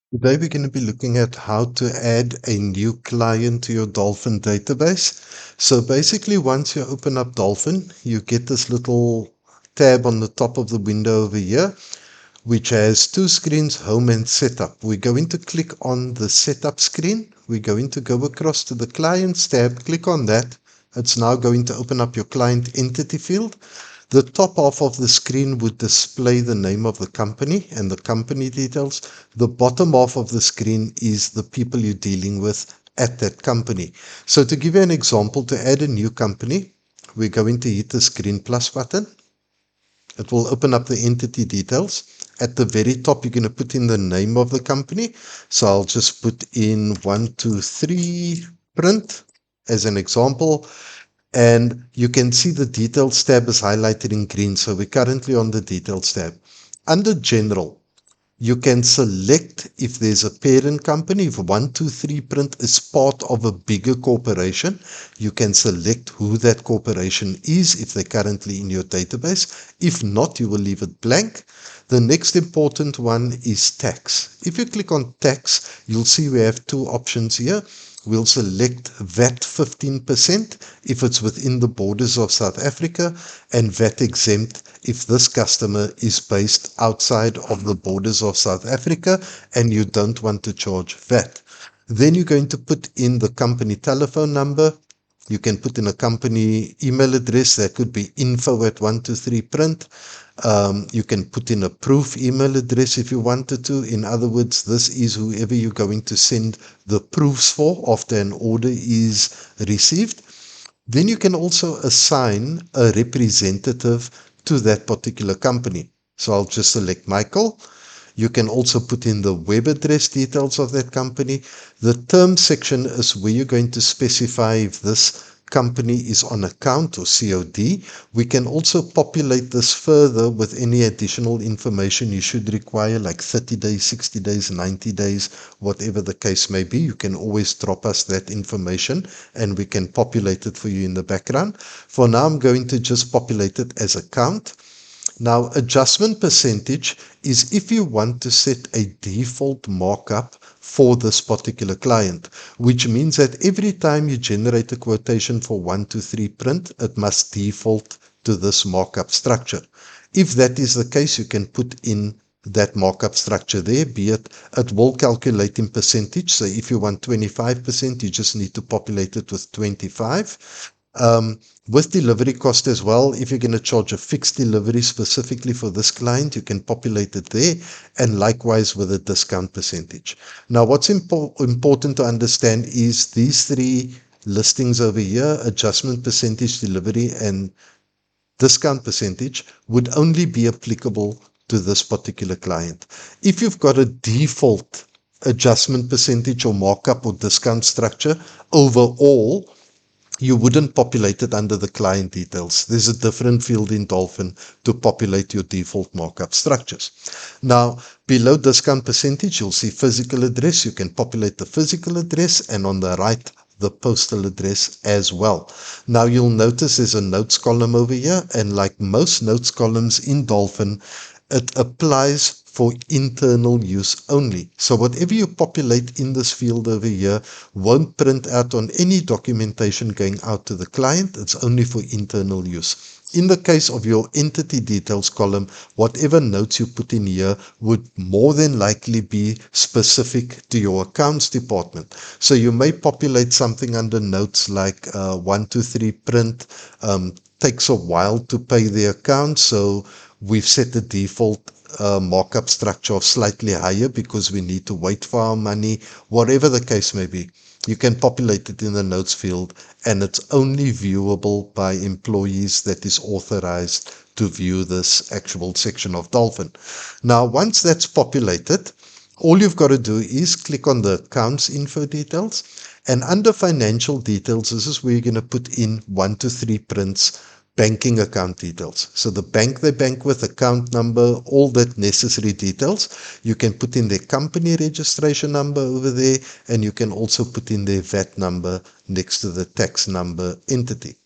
Today we're going to be looking at how to add a new client to your Dolphin database. So basically, once you open up Dolphin, you get this little tab on the top of the window over here, which has two screens, home and setup. We're going to click on the setup screen. We're going to go across to the clients tab, click on that. It's now going to open up your client entity field. The top half of the screen would display the name of the company and the company details. The bottom half of the screen is the people you're dealing with at that company. So to give you an example, to add a new company, we're going to hit the screen plus button. It will open up the entity details. At the very top, you're going to put in the name of the company. So I'll just put in 123 print as an example. And you can see the details tab is highlighted in green. So we're currently on the details tab. Under general, you can select if there's a parent company. If 123 Print is part of a bigger corporation, you can select who that corporation is if they're currently in your database. If not, you will leave it blank. The next important one is tax. If you click on tax, you'll see we have two options here. We'll select VAT 15% if it's within the borders of South Africa, and VAT exempt if this customer is based outside of the borders of South Africa and you don't want to charge VAT. Then you're going to put in the company telephone number. You can put in a company email address. That could be info@123print. You can put in a proof email address if you wanted to. In other words, this is whoever you're going to send the proofs for after an order is received. Then you can also assign a representative to that particular company. So I'll just select Michael. You can also put in the web address details of that company. The term section is where you're going to specify if this company is on account or COD. We can also populate this further with any additional information you should require, like 30 days, 60 days, 90 days, whatever the case may be. You can always drop us that information and we can populate it for you in the background. For now, I'm going to just populate it as account. Now, adjustment percentage is if you want to set a default markup for this particular client, which means that every time you generate a quotation for 123 print, it must default to this markup structure. If that is the case, you can put in that markup structure there, be it will calculate in percentage. So if you want 25%, you just need to populate it with 25. With delivery cost as well, if you're going to charge a fixed delivery specifically for this client, you can populate it there, and likewise with a discount percentage. Now, what's important to understand is these three listings over here, adjustment percentage, delivery, and discount percentage, would only be applicable to this particular client. If you've got a default adjustment percentage or markup or discount structure overall, you wouldn't populate it under the client details. There's a different field in Dolphin to populate your default markup structures. Now, below discount percentage, you'll see physical address. You can populate the physical address, and on the right, the postal address as well. Now, you'll notice there's a notes column over here, and like most notes columns in Dolphin, it applies for internal use only. So whatever you populate in this field over here won't print out on any documentation going out to the client. It's only for internal use. In the case of your entity details column, whatever notes you put in here would more than likely be specific to your accounts department. So you may populate something under notes like 123 print, takes a while to pay the account. So we've set the default markup structure of slightly higher because we need to wait for our money, whatever the case may be. You can populate it in the notes field, and it's only viewable by employees that is authorized to view this actual section of Dolphin. Now, once that's populated, all you've got to do is click on the accounts info details, and under financial details, this is where you're going to put in 123 prints banking account details. So the bank they bank with, account number, all that necessary details. You can put in their company registration number over there, and you can also put in their VAT number next to the tax number entity.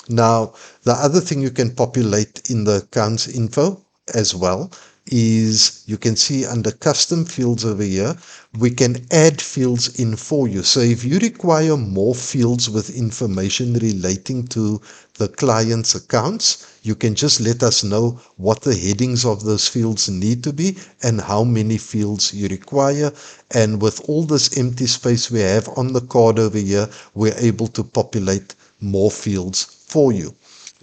Now, the other thing you can populate in the accounts info as well is you can see under custom fields over here, we can add fields in for you. So if you require more fields with information relating to the client's accounts, you can just let us know what the headings of those fields need to be and how many fields you require. And with all this empty space we have on the card over here, we're able to populate more fields for you.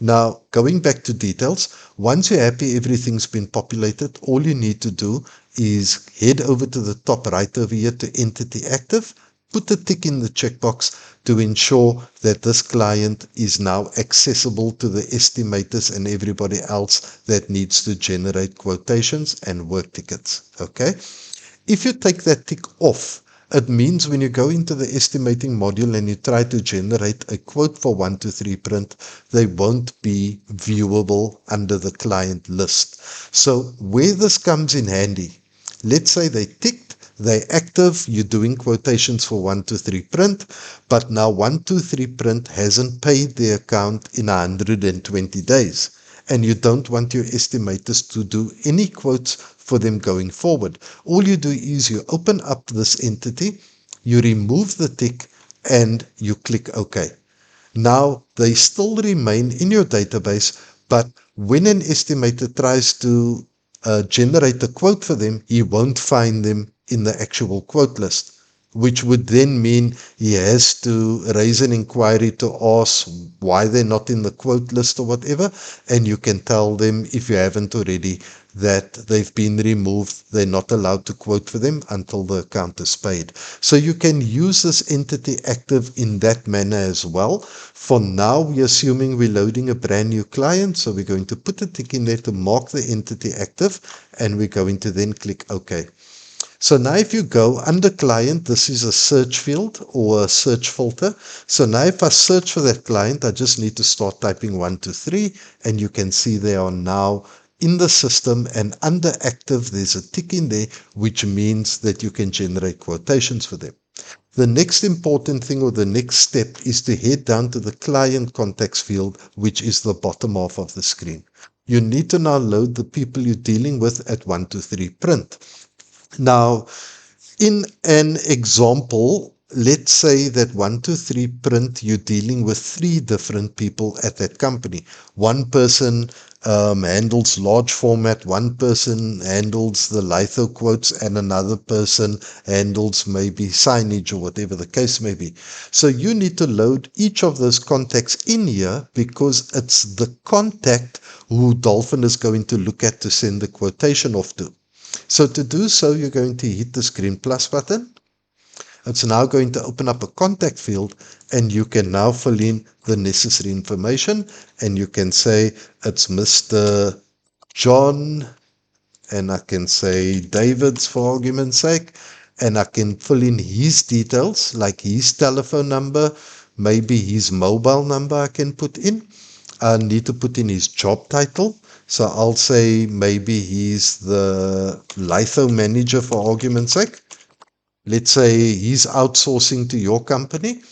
Now, going back to details, once you're happy everything's been populated, all you need to do is head over to the top right over here to Entity Active, put a tick in the checkbox to ensure that this client is now accessible to the estimators and everybody else that needs to generate quotations and work tickets. Okay? If you take that tick off, it means when you go into the estimating module and you try to generate a quote for 123 print, they won't be viewable under the client list. So where this comes in handy, let's say they ticked, they're active, you're doing quotations for 123 print, but now 123 print hasn't paid the account in 120 days. And you don't want your estimators to do any quotes for them going forward. All you do is you open up this entity, you remove the tick, and you click OK. Now, they still remain in your database, but when an estimator tries to generate a quote for them, he won't find them in the actual quote list, which would then mean he has to raise an inquiry to ask why they're not in the quote list or whatever, and you can tell them, if you haven't already, that they've been removed. They're not allowed to quote for them until the account is paid. So you can use this entity active in that manner as well. For now, we're assuming we're loading a brand new client, so we're going to put a tick in there to mark the entity active, and we're going to then click OK. So now if you go under client, this is a search field or a search filter. So now if I search for that client, I just need to start typing 123, and you can see they are now in the system, and under active, there's a tick in there, which means that you can generate quotations for them. The next important thing, or the next step, is to head down to the client contacts field, which is the bottom half of the screen. You need to now load the people you're dealing with at 123 print. Now, in an example, let's say that 123 print, you're dealing with 3 different people at that company. One person handles large format, one person handles the litho quotes, and another person handles maybe signage or whatever the case may be. So you need to load each of those contacts in here, because it's the contact who Dolphin is going to look at to send the quotation off to. So to do so, you're going to hit the green plus button. It's now going to open up a contact field, and you can now fill in the necessary information, and you can say it's Mr. John, and I can say David's for argument's sake, and I can fill in his details, like his telephone number, maybe his mobile number I can put in. I need to put in his job title. So I'll say maybe he's the litho manager for argument's sake. Let's say he's outsourcing to your company,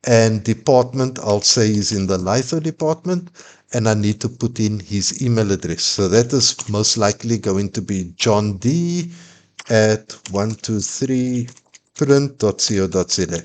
and department, I'll say he's in the litho department, and I need to put in his email address. So that is most likely going to be johnd@123print.co.za.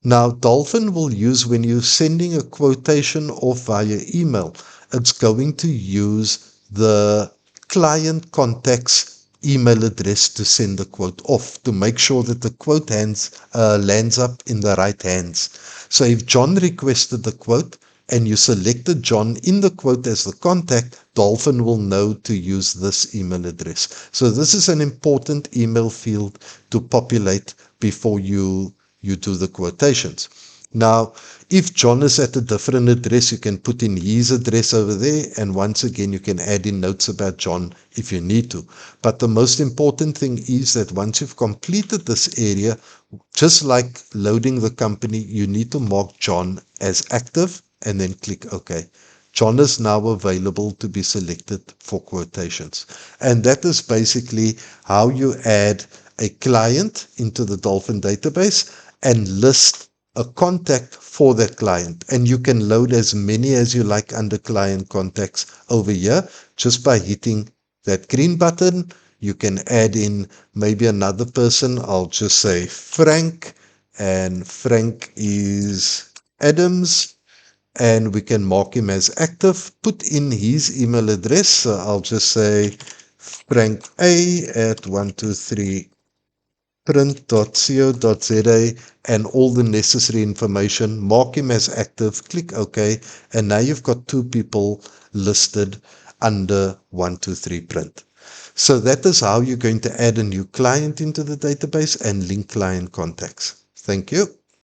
Now, Dolphin will use, when you're sending a quotation off via email, it's going to use the client contact's email address to send the quote off, to make sure that the quote lands up in the right hands. So if John requested the quote and you selected John in the quote as the contact, Dolphin will know to use this email address. So this is an important email field to populate before you do the quotations. Now, if John is at a different address, you can put in his address over there, and once again, you can add in notes about John if you need to. But the most important thing is that once you've completed this area, just like loading the company, you need to mark John as active and then click OK. John is now available to be selected for quotations. And that is basically how you add a client into the Dolphin database and list a contact for that client. And you can load as many as you like under client contacts over here just by hitting that green button, you can add in maybe another person. I'll just say Frank, and Frank is Adams, and we can mark him as active, put in his email address. So I'll just say franka@123print.co.za and all the necessary information, mark him as active, click OK, and now you've got two people listed under 123print. So that is how you're going to add a new client into the database and link client contacts. Thank you.